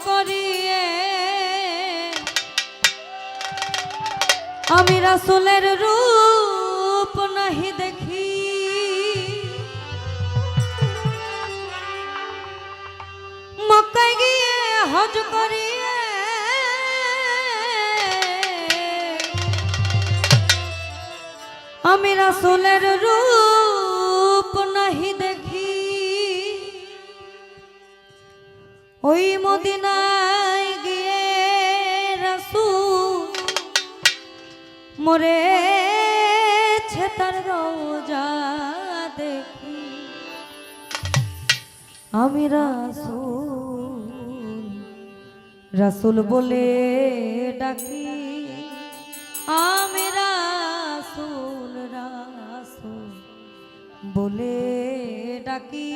করিয়ে আমি রাসূলের রূপ নাহি দেখি, মক্কায় গিয়ে হজ করিয়ে আমি রাসূলের রূপ নাহি দেখি, ওই মদিনায় গিয়ে রাসূল মরেছে তার রওজা দেখি, আমি রাসূল রাসূল বলে ডাকি, আমি রাসূল রাসূল বলে ডাকি।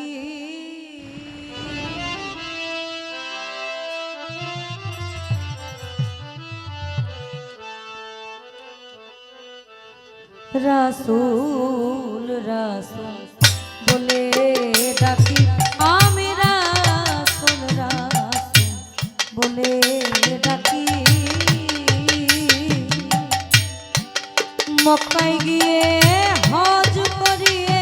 রাসূল রাসূল বলে ডাকি, আমি রাসূল রাসূল বলে ডাকি, মক্কায় গিয়ে হজ করিয়ে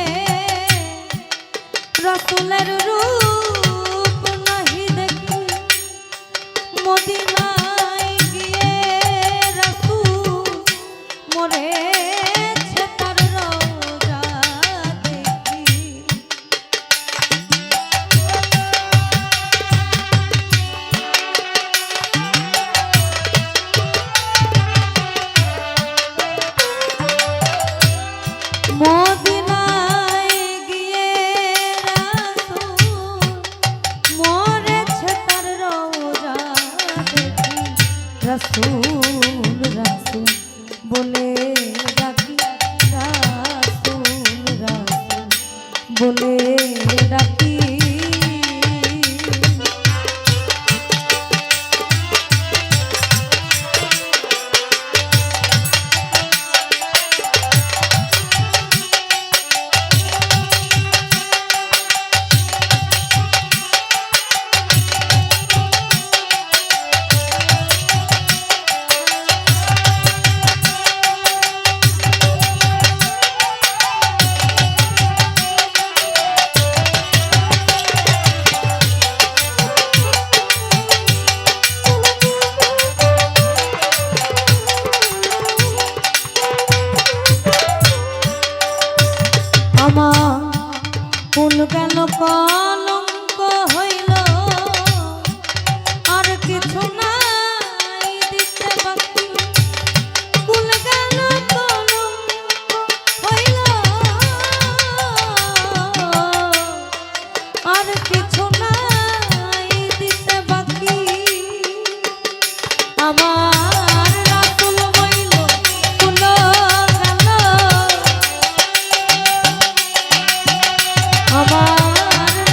রাসূলের রূপ নাহি দেখি, মদিনায় গিয়ে রাসূল মরে মদিনায় গিয়ে রাসূল মরেছে তার রওজা দেখি, রাসূল রাসূল বলে ডাকি, রাসূল রাসূল বলে ডাকি। আমার ফুল গেল কলঙ্ক হইল, আর কিছু নাই দিতে বাকি, ফুল গেল কলঙ্ক হইল, আর কিছু নাই দিতে বাকি, আমার রাসূল বইল ফুল গেল, আমার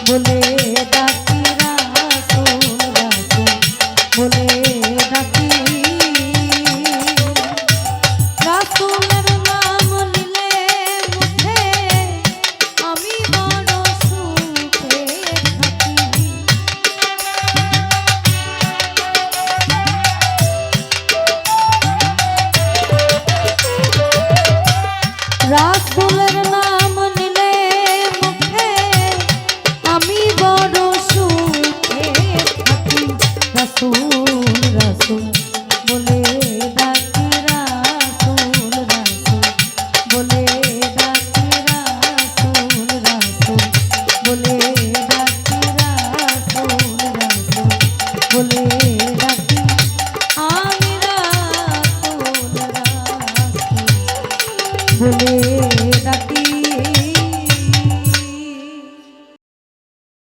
বলে ডাকি রাসূল রাসূল বলে ডাকি রাসূলের নাম নিলে মুখে আমি বড় সুখে থাকি রাসূলের নাম নিলে মুখে আমি বড় সুখে থাকি রাসূল রাসূল বলে ডাকি রাসূল রাসূল বলে ডাকি রাসূল রাসূল বলে ডাকি রাসূল রাসূল বলে ডাকি আমি রাসূল রাসূল বলে